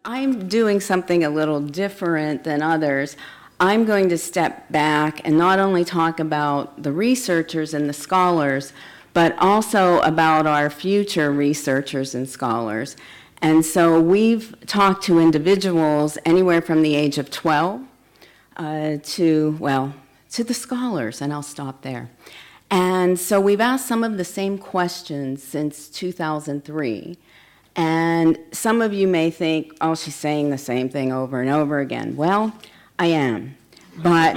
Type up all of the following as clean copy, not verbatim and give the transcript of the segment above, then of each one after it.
I'm doing something a little different than others. I'm going to step back and not only talk about the researchers and the scholars, but also about our future researchers and scholars. And so we've talked to individuals anywhere from the age of 12 to the scholars, and I'll stop there. And so we've asked some of the same questions since 2003. And some of you may think, oh, she's saying the same thing over and over again. Well, I am, but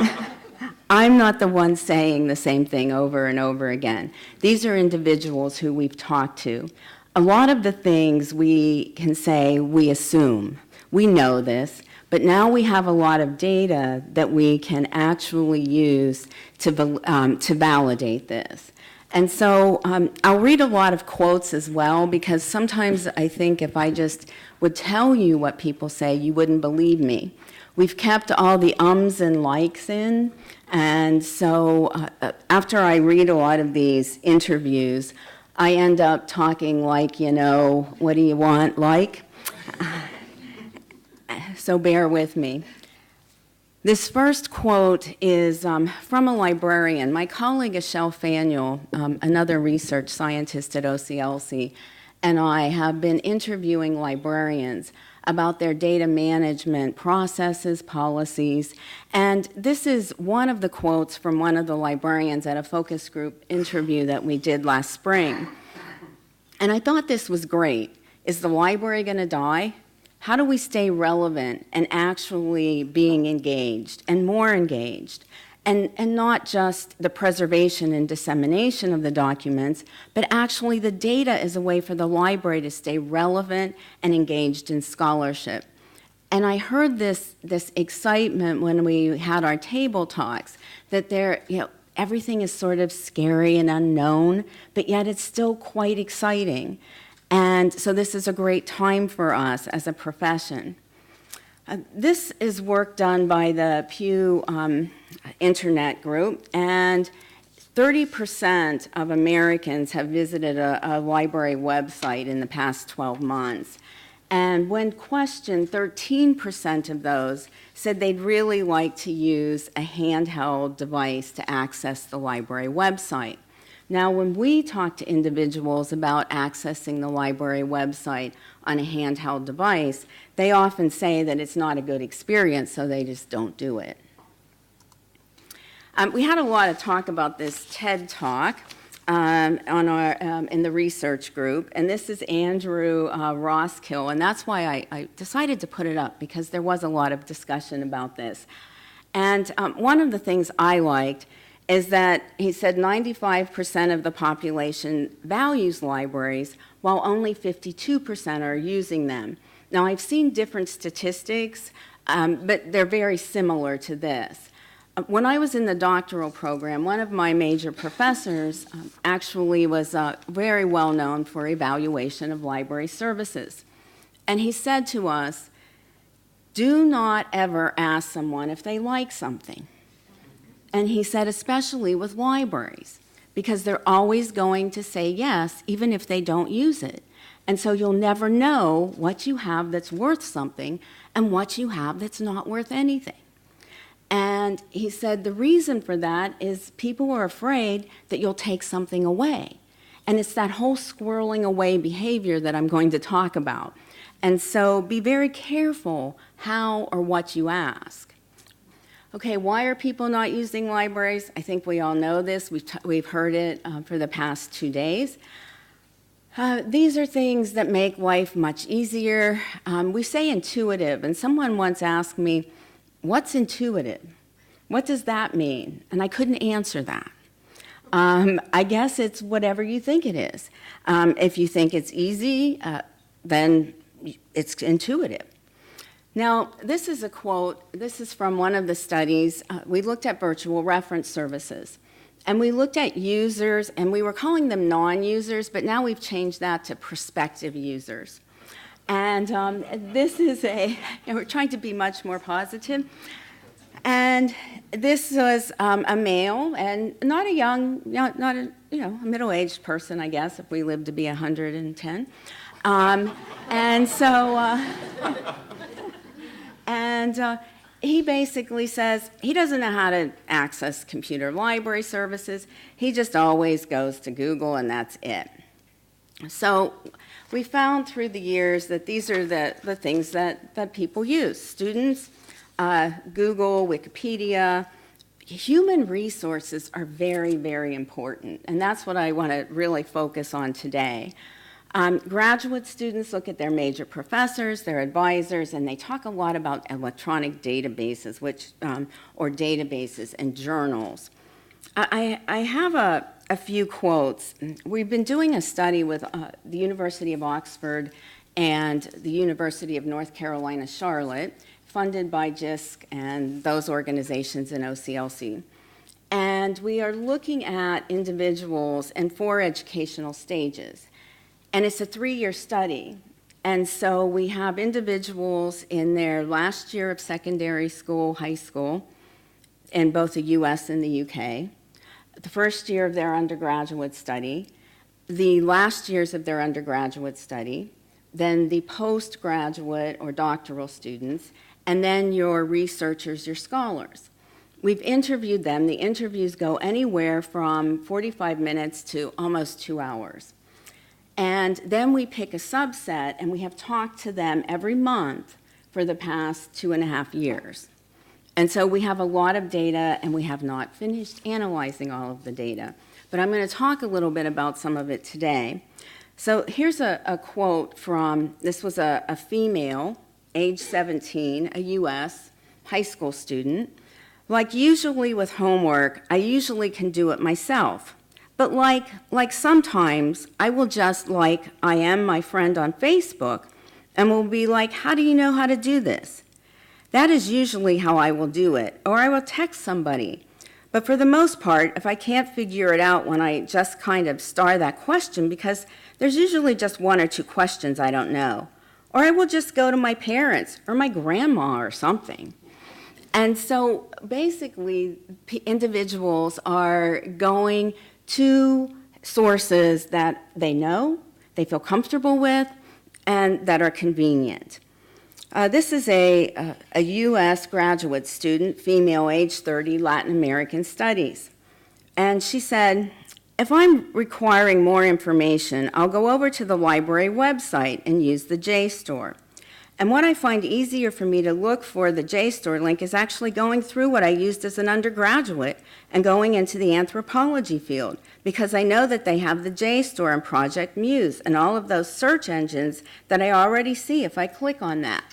I'm not the one saying the same thing over and over again. These are individuals who we've talked to. A lot of the things we can say, we assume. We know this, but now we have a lot of data that we can actually use to validate this. And so I'll read a lot of quotes as well, because sometimes I think if I just would tell you what people say, you wouldn't believe me. We've kept all the ums and likes in, and so after I read a lot of these interviews, I end up talking like, what do you want, like? So bear with me. This first quote is from a librarian. My colleague, Michelle Faniel, another research scientist at OCLC, and I have been interviewing librarians about their data management processes, policies, and this is one of the quotes from one of the librarians at a focus group interview that we did last spring. And I thought this was great. Is the library going to die? How do we stay relevant and actually being engaged and more engaged? And not just the preservation and dissemination of the documents, but actually the data is a way for the library to stay relevant and engaged in scholarship. And I heard this excitement when we had our table talks, that everything is sort of scary and unknown, but yet it's still quite exciting. And so this is a great time for us as a profession. This is work done by the Pew Internet Group, and 30% of Americans have visited a library website in the past 12 months. And when questioned, 13% of those said they'd really like to use a handheld device to access the library website. Now, when we talk to individuals about accessing the library website on a handheld device, they often say that it's not a good experience, so they just don't do it. We had a lot of talk about this TED Talk in the research group, and this is Andrew Roskill, and that's why I decided to put it up, because there was a lot of discussion about this. And one of the things I liked is that he said 95% of the population values libraries, while only 52% are using them. Now, I've seen different statistics, but they're very similar to this. When I was in the doctoral program, one of my major professors actually was very well known for evaluation of library services. And he said to us, do not ever ask someone if they like something. And he said, especially with libraries, because they're always going to say yes, even if they don't use it. And so you'll never know what you have that's worth something and what you have that's not worth anything. And he said the reason for that is people are afraid that you'll take something away. And it's that whole squirreling away behavior that I'm going to talk about. And so be very careful how or what you ask. Okay, why are people not using libraries? I think we all know this. We've heard it for the past 2 days. These are things that make life much easier. We say intuitive, and someone once asked me, what's intuitive? What does that mean? And I couldn't answer that. I guess it's whatever you think it is. If you think it's easy, then it's intuitive. Now, this is a quote. This is from one of the studies. We looked at virtual reference services. And we looked at users, and we were calling them non-users, but now we've changed that to prospective users. And this is and we're trying to be much more positive. And this was a male, and not a young, not a middle-aged person, I guess, if we live to be 110. And so And he basically says he doesn't know how to access computer library services. He just always goes to Google, and that's it. So we found through the years that these are the things that people use. Students, Google, Wikipedia. Human resources are very, very important, and that's what I want to really focus on today. Graduate students look at their major professors, their advisors, and they talk a lot about electronic databases, or databases and journals. I have a few quotes. We've been doing a study with the University of Oxford and the University of North Carolina, Charlotte, funded by JISC and those organizations in OCLC. And we are looking at individuals in 4 educational stages. And it's a 3-year study. And so we have individuals in their last year of secondary school, high school, in both the US and the UK, the first year of their undergraduate study, the last years of their undergraduate study, then the postgraduate or doctoral students, and then your researchers, your scholars. We've interviewed them. The interviews go anywhere from 45 minutes to almost 2 hours. And then we pick a subset, and we have talked to them every month for the past 2.5 years. And so we have a lot of data, and we have not finished analyzing all of the data. But I'm going to talk a little bit about some of it today. So here's a quote from, this was a female, age 17, a US high school student. Like usually with homework, I usually can do it myself. But like sometimes, I will just like I am my friend on Facebook and will be like, how do you know how to do this? That is usually how I will do it, or I will text somebody. But for the most part, if I can't figure it out when I just kind of star that question, because there's usually just 1 or 2 questions I don't know, or I will just go to my parents or my grandma or something. And so basically, individuals are going to sources that they know, they feel comfortable with, and that are convenient. This is a U.S. graduate student, female, age 30, Latin American studies. And she said, if I'm requiring more information, I'll go over to the library website and use the JSTOR. And what I find easier for me to look for the JSTOR link is actually going through what I used as an undergraduate and going into the anthropology field, because I know that they have the JSTOR and Project Muse and all of those search engines that I already see if I click on that.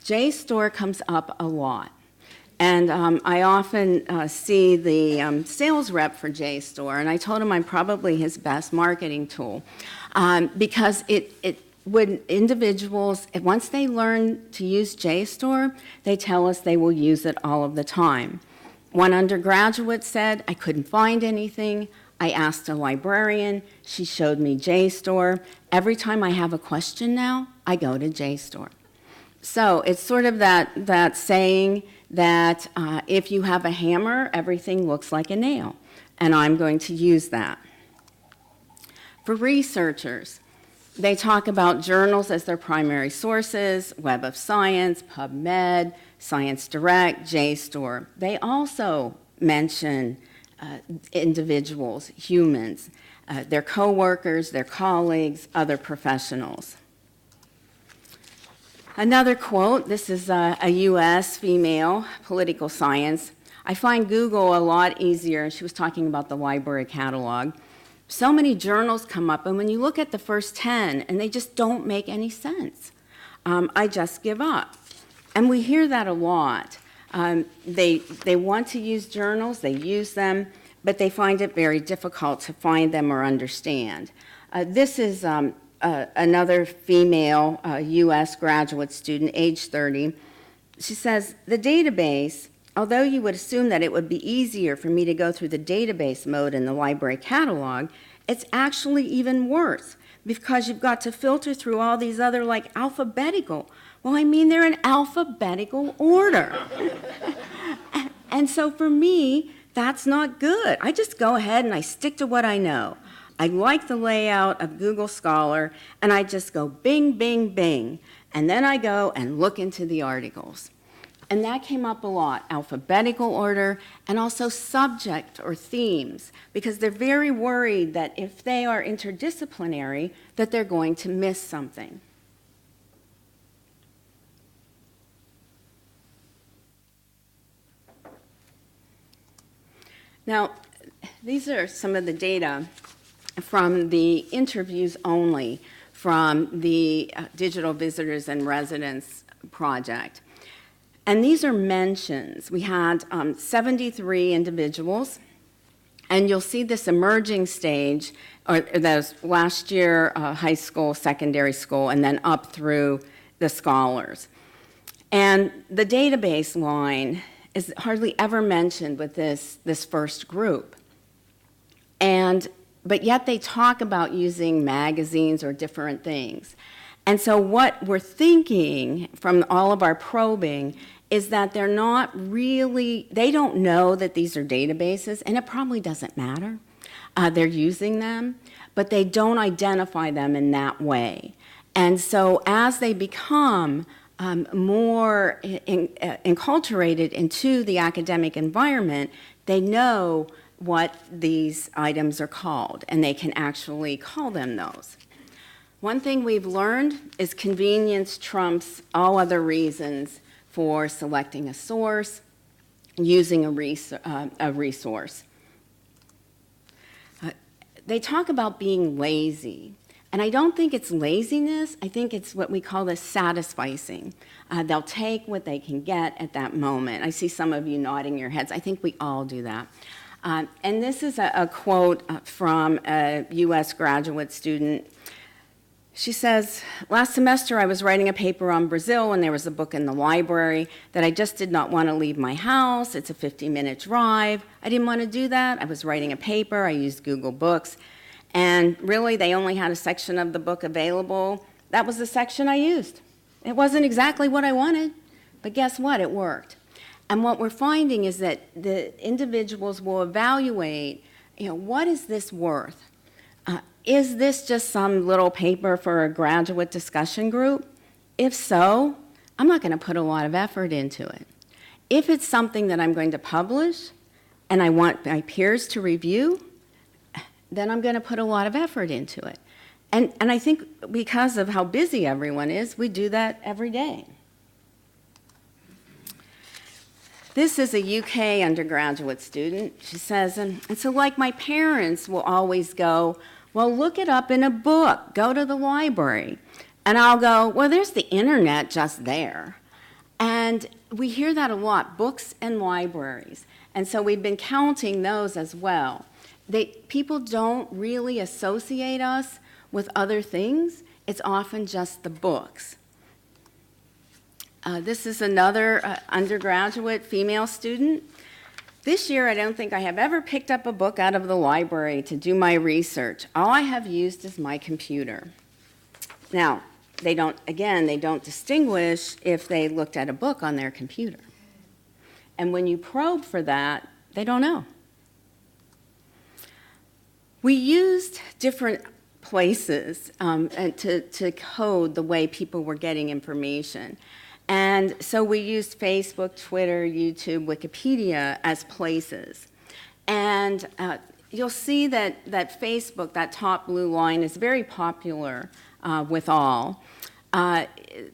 JSTOR comes up a lot. And I often see the sales rep for JSTOR, and I told him I'm probably his best marketing tool, because when individuals, once they learn to use JSTOR, they tell us they will use it all of the time. One undergraduate said, I couldn't find anything. I asked a librarian. She showed me JSTOR. Every time I have a question now, I go to JSTOR. So it's sort of that saying that if you have a hammer, everything looks like a nail. And I'm going to use that. For researchers, they talk about journals as their primary sources, Web of Science, PubMed, Science Direct, JSTOR. They also mention individuals, humans, their coworkers, their colleagues, other professionals. Another quote, this is a U.S. female, political science. I find Google a lot easier. She was talking about the library catalog. So many journals come up, and when you look at the first 10, and they just don't make any sense, I just give up. And we hear that a lot. They want to use journals, they use them, but they find it very difficult to find them or understand. This is another female U.S. graduate student, age 30. She says, the database, although you would assume that it would be easier for me to go through the database mode in the library catalog, it's actually even worse because you've got to filter through all these other, like, alphabetical. Well, I mean, they're in alphabetical order. And so for me, that's not good. I just go ahead and I stick to what I know. I like the layout of Google Scholar, and I just go bing, bing, bing, and then I go and look into the articles. And that came up a lot, alphabetical order, and also subject or themes, because they're very worried that if they are interdisciplinary, that they're going to miss something. Now, these are some of the data from the interviews only from the Digital Visitors and Residents project. And these are mentions. We had 73 individuals, and you'll see this emerging stage, or those last year high school, secondary school, and then up through the scholars. And the database line is hardly ever mentioned with this first group. But yet they talk about using magazines or different things. And so what we're thinking from all of our probing is that they're not really, they don't know that these are databases, and it probably doesn't matter. They're using them, but they don't identify them in that way. And so as they become more enculturated into the academic environment, they know what these items are called, and they can actually call them those. One thing we've learned is convenience trumps all other reasons for selecting a source, using a resource. They talk about being lazy, and I don't think it's laziness. I think it's what we call the satisficing. They'll take what they can get at that moment. I see some of you nodding your heads. I think we all do that. And this is a quote from a U.S. graduate student. She says, "Last semester I was writing a paper on Brazil, and there was a book in the library that I just did not want to leave my house. It's a 50-minute drive. I didn't want to do that. I was writing a paper. I used Google Books. And really, they only had a section of the book available. That was the section I used. It wasn't exactly what I wanted, but guess what? It worked." And what we're finding is that the individuals will evaluate, what is this worth? Is this just some little paper for a graduate discussion group? If so, I'm not going to put a lot of effort into it. If it's something that I'm going to publish and I want my peers to review, then I'm going to put a lot of effort into it. And I think because of how busy everyone is, we do that every day. This is a UK undergraduate student. She says, and so like my parents will always go, "Well, look it up in a book, go to the library." And I'll go, "Well, there's the internet just there." And we hear that a lot, books and libraries. And so we've been counting those as well. People don't really associate us with other things. It's often just the books. This is another undergraduate female student. "This year, I don't think I have ever picked up a book out of the library to do my research. All I have used is my computer." Now, they don't distinguish if they looked at a book on their computer. And when you probe for that, they don't know. We used different places to code the way people were getting information. And so we used Facebook, Twitter, YouTube, Wikipedia as places. And you'll see that Facebook, that top blue line, is very popular with all.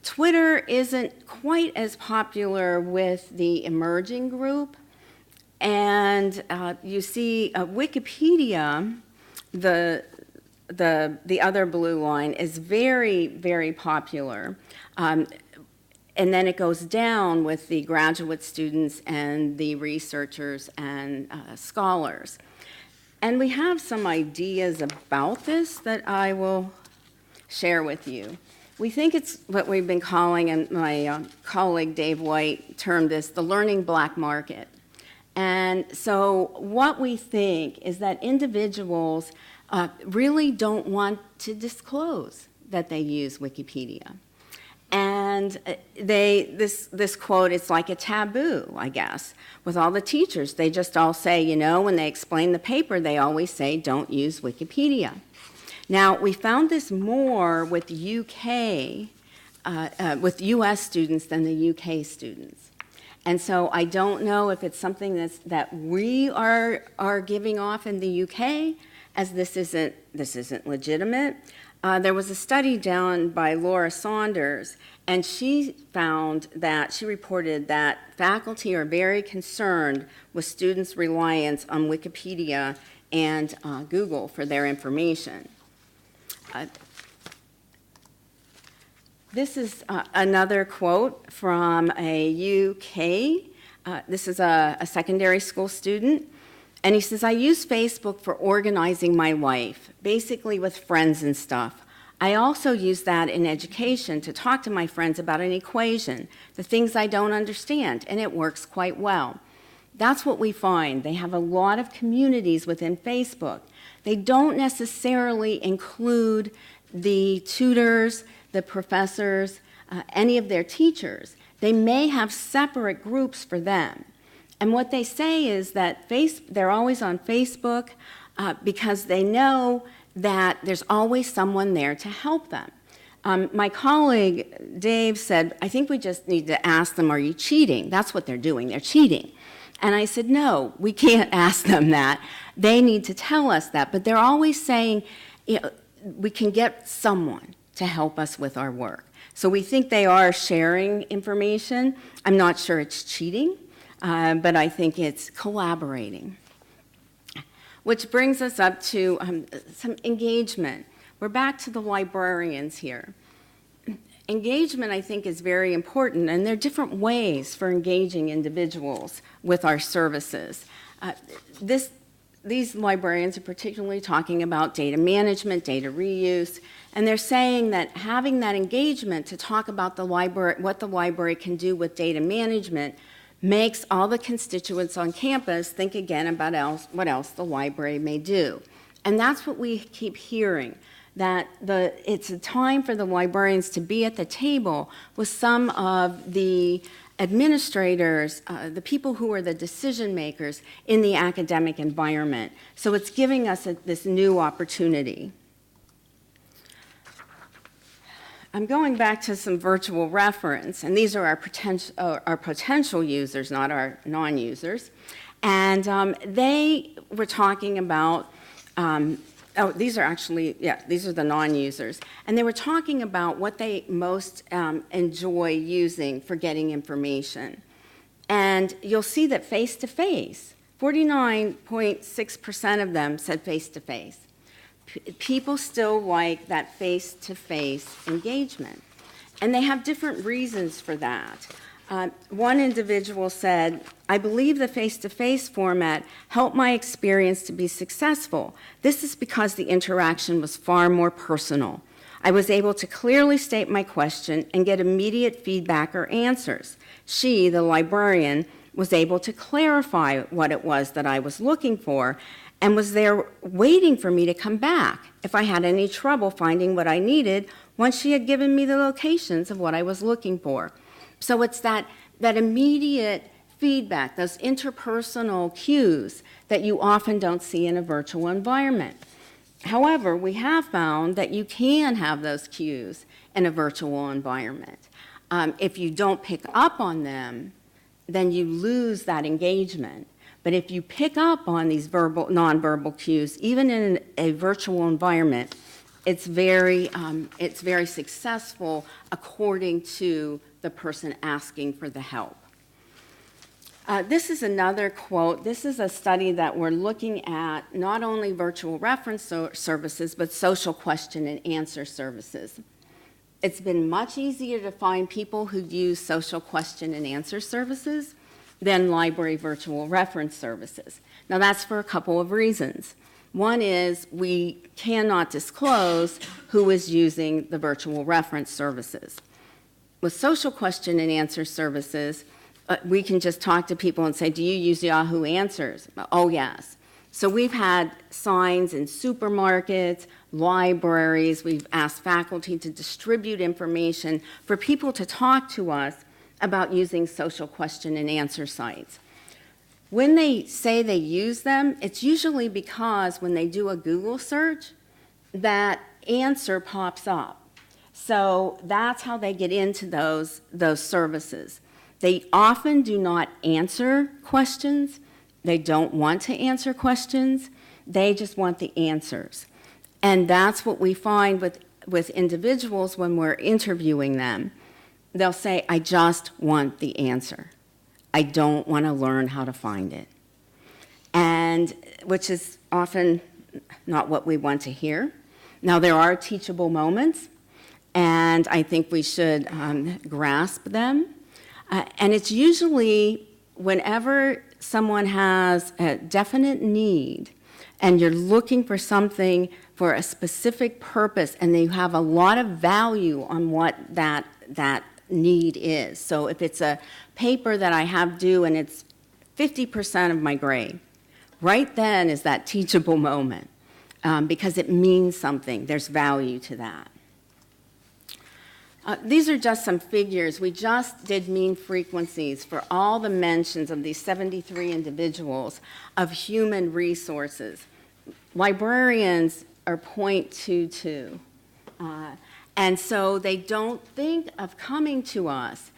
Twitter isn't quite as popular with the emerging group. And you see Wikipedia, the other blue line, is very, very popular. And then it goes down with the graduate students and the researchers and scholars. And we have some ideas about this that I will share with you. We think it's what we've been calling, and my colleague Dave White termed this, the learning black market. And so what we think is that individuals really don't want to disclose that they use Wikipedia. And this quote, it's like a taboo, I guess, with all the teachers. They just all say, when they explain the paper, they always say, "Don't use Wikipedia." Now, we found this more with with US students than the UK students. And so I don't know if it's something that we are giving off in the UK, as this isn't legitimate. There was a study done by Laura Saunders, and she reported that faculty are very concerned with students' reliance on Wikipedia and Google for their information. This is another quote from a UK. This is a secondary school student. And he says, I use Facebook for organizing my life, basically with friends and stuff. I also use that in education to talk to my friends about an equation, the things I don't understand, and it works quite well. That's what we find. They have a lot of communities within Facebook. They don't necessarily include the tutors, the professors, any of their teachers. They may have separate groups for them. And what they say is that they're always on Facebook because they know that there's always someone there to help them. My colleague, Dave, said, I think we just need to ask them, are you cheating? That's what they're doing. They're cheating. And I said, no, we can't ask them that. They need to tell us that. But they're always saying, we can get someone to help us with our work. So we think they are sharing information. I'm not sure it's cheating. But I think it's collaborating. Which brings us up to some engagement. We're back to the librarians here. Engagement, I think, is very important, and there are different ways for engaging individuals with our services. These librarians are particularly talking about data management, data reuse, and they're saying that having that engagement to talk about the library, what the library can do with data management, makes all the constituents on campus think again about what else the library may do. And that's what we keep hearing, that it's a time for the librarians to be at the table with some of the administrators, the people who are the decision makers in the academic environment. So it's giving us this new opportunity. I'm going back to some virtual reference, and these are our potential users, not our non-users. And they were talking about, these are the non-users. And they were talking about what they most enjoy using for getting information. And you'll see that face-to-face, 49.6% of them said face-to-face. People still like that face-to-face engagement. And they have different reasons for that. One individual said, I believe the face-to-face format helped my experience to be successful. This is because the interaction was far more personal. I was able to clearly state my question and get immediate feedback or answers. She, the librarian, was able to clarify what it was that I was looking for and was there waiting for me to come back if I had any trouble finding what I needed once she had given me the locations of what I was looking for. So it's that immediate feedback, those interpersonal cues that you often don't see in a virtual environment. However, we have found that you can have those cues in a virtual environment. If you don't pick up on them, then you lose that engagement. But if you pick up on these nonverbal cues, even in a virtual environment, it's very successful according to the person asking for the help. This is another quote. This is a study that we're looking at not only virtual reference services, but social question and answer services. It's been much easier to find people who use social question and answer services than library virtual reference services. Now that's for a couple of reasons. One is we cannot disclose who is using the virtual reference services. With social question and answer services, we can just talk to people and say, do you use Yahoo Answers? Oh, yes. So we've had signs in supermarkets, libraries, we've asked faculty to distribute information for people to talk to us about using social question and answer sites. When they say they use them, it's usually because when they do a Google search, that answer pops up. So that's how they get into those services. They often do not answer questions. They don't want to answer questions. They just want the answers. And that's what we find with individuals when we're interviewing them. They'll say, I just want the answer. I don't want to learn how to find it. And which is often not what we want to hear. Now, there are teachable moments, and I think we should grasp them. And it's usually whenever someone has a definite need and you're looking for something for a specific purpose and you have a lot of value on what that need is. So if it's a paper that I have due and it's 50% of my grade, right then is that teachable moment because it means something. There's value to that. These are just some figures. We just did mean frequencies for all the mentions of these 73 individuals of human resources. Librarians are 0.22. And so they don't think of coming to us.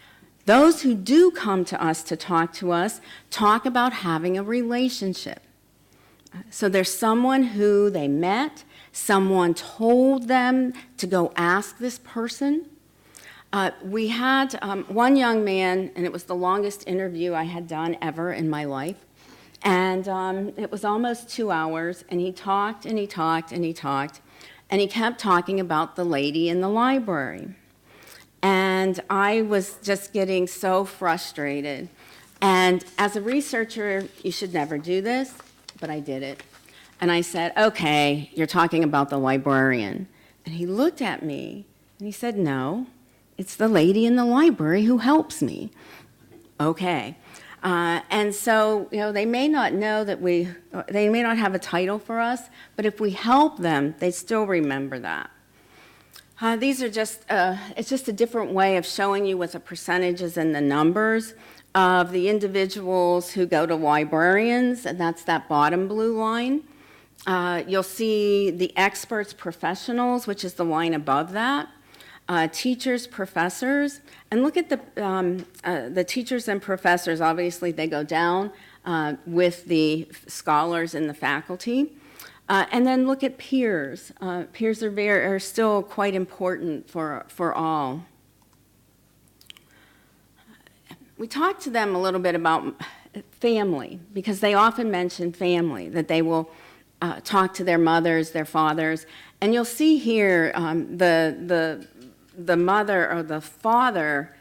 Those who do come to us to talk about having a relationship. So there's someone who they met, someone told them to go ask this person. We had one young man, and it was the longest interview I had done ever in my life. And it was almost 2 hours, and he talked and he talked and he talked. And he kept talking about the lady in the library. And I was just getting so frustrated. And as a researcher, you should never do this, but I did it. And I said, okay, you're talking about the librarian. And he looked at me, and he said, no, it's the lady in the library who helps me. Okay. And so, they may not know that they may not have a title for us, but if we help them, they still remember that. These are just, it's just a different way of showing you what the percentages and the numbers of the individuals who go to librarians, and that's that bottom blue line. You'll see the experts, professionals, which is the line above that. Teachers, professors, and look at the teachers and professors. Obviously, they go down with the scholars and the faculty. And then look at peers. Peers are still quite important for all. We talked to them a little bit about family, because they often mention family, that they will talk to their mothers, their fathers. And you'll see here the mother or the father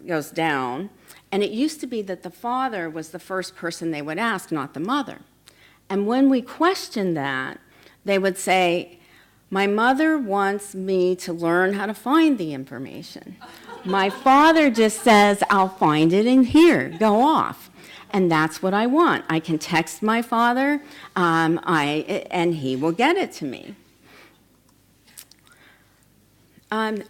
goes down, and it used to be that the father was the first person they would ask, not the mother. And when we questioned that, they would say, my mother wants me to learn how to find the information. My father just says, I'll find it in here, go off. And that's what I want. I can text my father, and he will get it to me.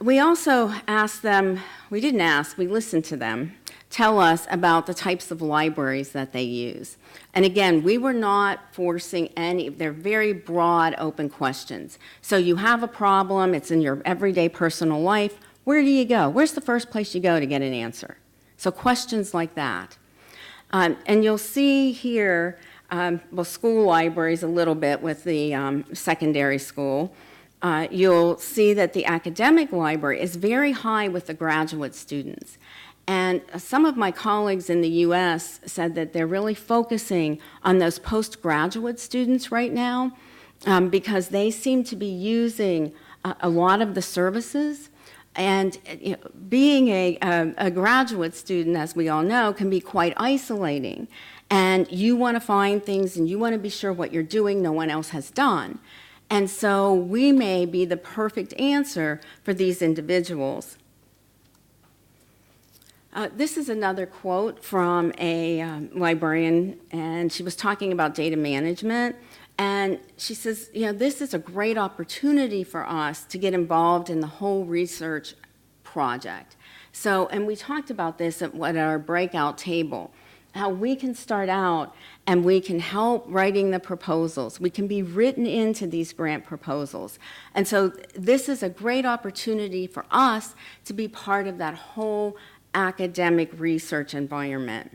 We also asked them, we listened to them, tell us about the types of libraries that they use. And again, we were not forcing they're very broad, open questions. So you have a problem, it's in your everyday personal life, where do you go? Where's the first place you go to get an answer? So questions like that. And you'll see here, school libraries a little bit with the secondary school. You'll see that the academic library is very high with the graduate students. And some of my colleagues in the U.S. said that they're really focusing on those postgraduate students right now because they seem to be using a lot of the services. And being a graduate student, as we all know, can be quite isolating. And you want to find things and you want to be sure what you're doing no one else has done. And so we may be the perfect answer for these individuals. This is another quote from a librarian, and she was talking about data management. And she says, this is a great opportunity for us to get involved in the whole research project. So, and we talked about this at our breakout table, how we can start out and we can help writing the proposals. We can be written into these grant proposals. And so this is a great opportunity for us to be part of that whole academic research environment.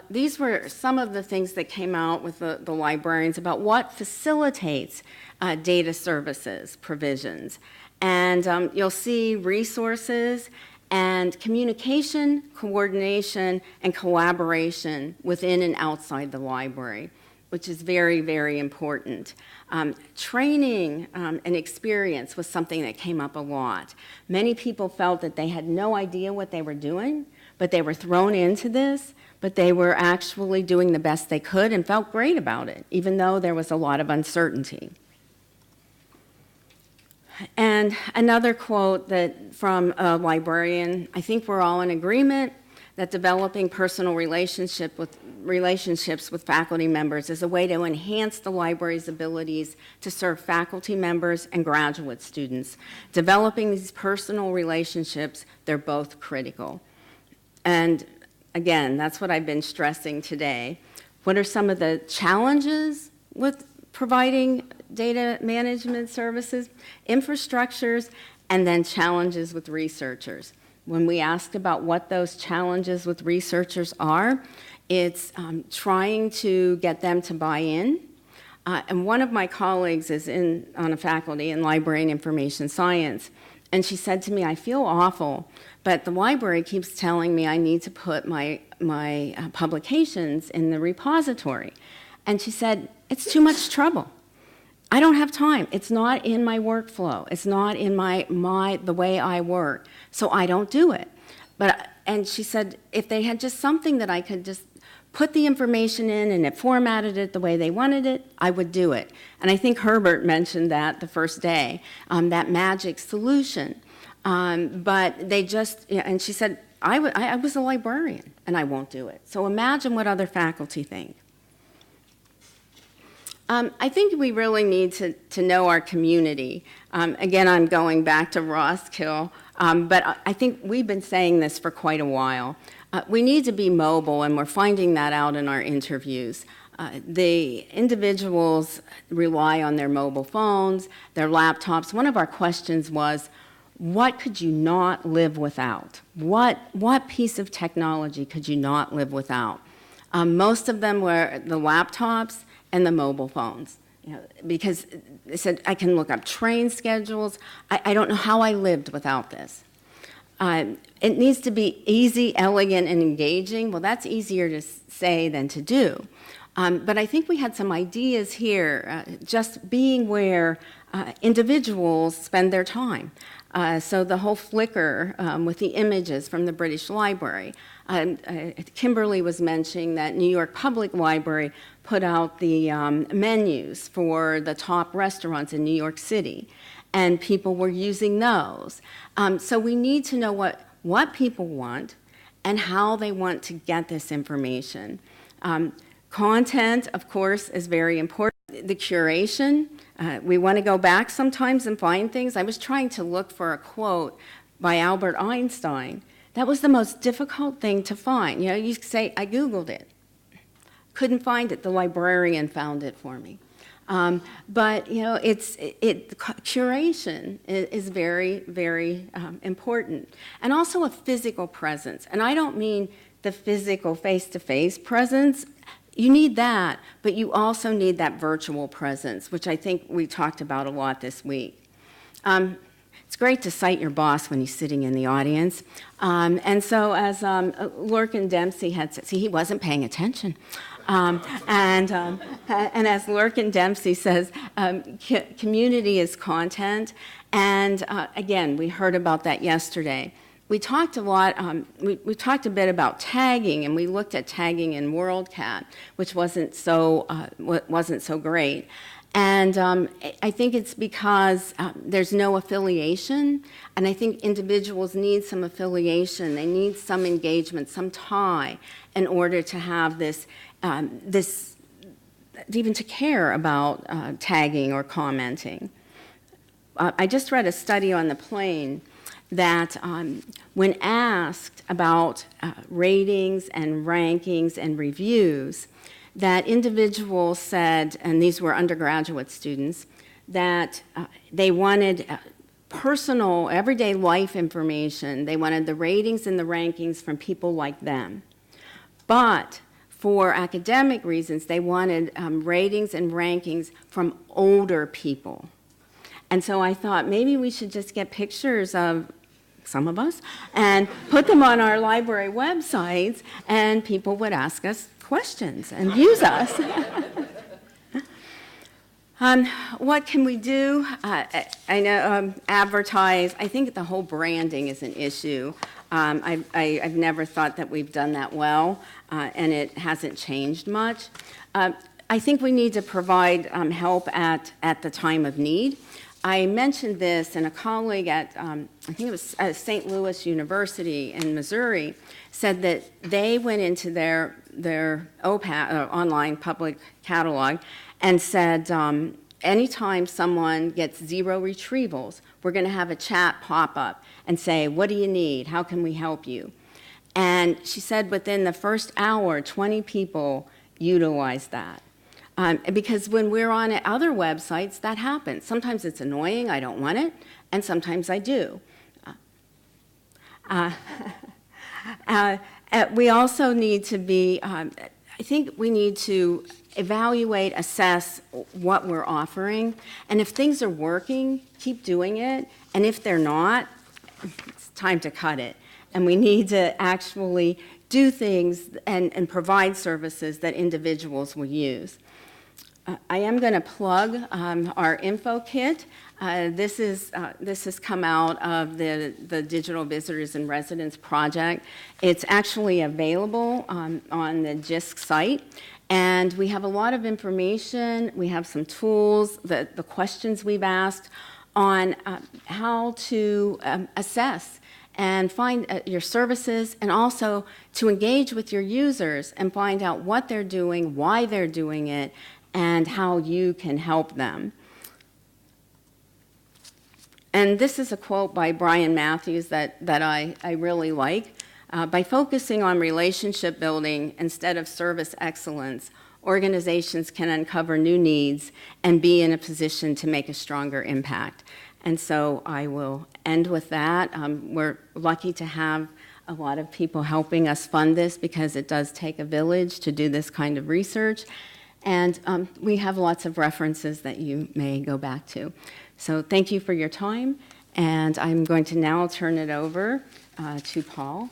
These were some of the things that came out with the librarians about what facilitates data services provisions. And you'll see resources and communication, coordination, and collaboration within and outside the library, which is very, very important. Training and experience was something that came up a lot. Many people felt that they had no idea what they were doing, but they were thrown into this, but they were actually doing the best they could and felt great about it, even though there was a lot of uncertainty. And another quote that from a librarian, I think we're all in agreement that developing personal relationships with faculty members is a way to enhance the library's abilities to serve faculty members and graduate students. Developing these personal relationships, they're both critical. And again, that's what I've been stressing today. What are some of the challenges with providing data management services? Infrastructures, and then challenges with researchers. When we asked about what those challenges with researchers are, it's trying to get them to buy in. And one of my colleagues is on a faculty in library and information science, and she said to me, I feel awful, but the library keeps telling me I need to put my publications in the repository. And she said, it's too much trouble. I don't have time. It's not in my workflow. It's not in the way I work, so I don't do it. And she said, if they had just something that I could just put the information in and it formatted it the way they wanted it, I would do it. And I think Herbert mentioned that the first day, that magic solution. But they just, and she said, I was a librarian and I won't do it. So imagine what other faculty think. I think we really need to know our community. Again, I'm going back to Roskill, but I think we've been saying this for quite a while. We need to be mobile, and we're finding that out in our interviews. The individuals rely on their mobile phones, their laptops. One of our questions was, what could you not live without? What piece of technology could you not live without? Most of them were the laptops and the mobile phones, because they said, I can look up train schedules. I don't know how I lived without this. It needs to be easy, elegant, and engaging. Well, that's easier to say than to do. But I think we had some ideas here, just being where individuals spend their time. So the whole Flickr with the images from the British Library. Kimberly was mentioning that New York Public Library put out the menus for the top restaurants in New York City, and people were using those. So we need to know what people want and how they want to get this information. Content, of course, is very important. The curation, we want to go back sometimes and find things. I was trying to look for a quote by Albert Einstein. That was the most difficult thing to find. You say, I Googled it. Couldn't find it. The librarian found it for me. But curation is very, very important. And also a physical presence. And I don't mean the physical face-to-face presence. You need that, but you also need that virtual presence, which I think we talked about a lot this week. It's great to cite your boss when he's sitting in the audience. And so as Lurkin Dempsey had said, see, he wasn't paying attention. And as Lurkin Dempsey says, community is content. And again, we heard about that yesterday. We talked a lot, we talked a bit about tagging, and we looked at tagging in WorldCat, which wasn't so great. And I think it's because there's no affiliation, and I think individuals need some affiliation. They need some engagement, some tie, in order to have this, even to care about tagging or commenting. I just read a study on the plane that when asked about ratings and rankings and reviews, that individuals said, and these were undergraduate students, that they wanted personal, everyday life information. They wanted the ratings and the rankings from people like them. But for academic reasons, they wanted ratings and rankings from older people. And so I thought maybe we should just get pictures of some of us and put them on our library websites, and people would ask us questions and use us. What can we do? I know advertise. I think the whole branding is an issue. I've never thought that we've done that well, and it hasn't changed much. I think we need to provide help at the time of need. I mentioned this, and a colleague at, I think it was St. Louis University in Missouri, said that they went into their OPAT, online public catalog, and said, anytime someone gets 0 retrievals, we're going to have a chat pop up and say, what do you need? How can we help you? And she said within the first hour, 20 people utilized that. Because when we're on other websites, that happens. Sometimes it's annoying, I don't want it, and sometimes I do. We also need to be, I think we need to evaluate, assess what we're offering, and if things are working, keep doing it, and if they're not, it's time to cut it. And we need to actually do things and provide services that individuals will use. I am going to plug our info kit. This has come out of the Digital Visitors and Residents Project. It's actually available on the JISC site, and we have a lot of information. We have some tools, the questions we've asked on how to assess and find your services, and also to engage with your users and find out what they're doing, why they're doing it, and how you can help them. And this is a quote by Brian Matthews that I really like. By focusing on relationship building instead of service excellence, organizations can uncover new needs and be in a position to make a stronger impact. And so I will end with that. We're lucky to have a lot of people helping us fund this, because it does take a village to do this kind of research. And we have lots of references that you may go back to. So thank you for your time, and I'm going to now turn it over to Paul.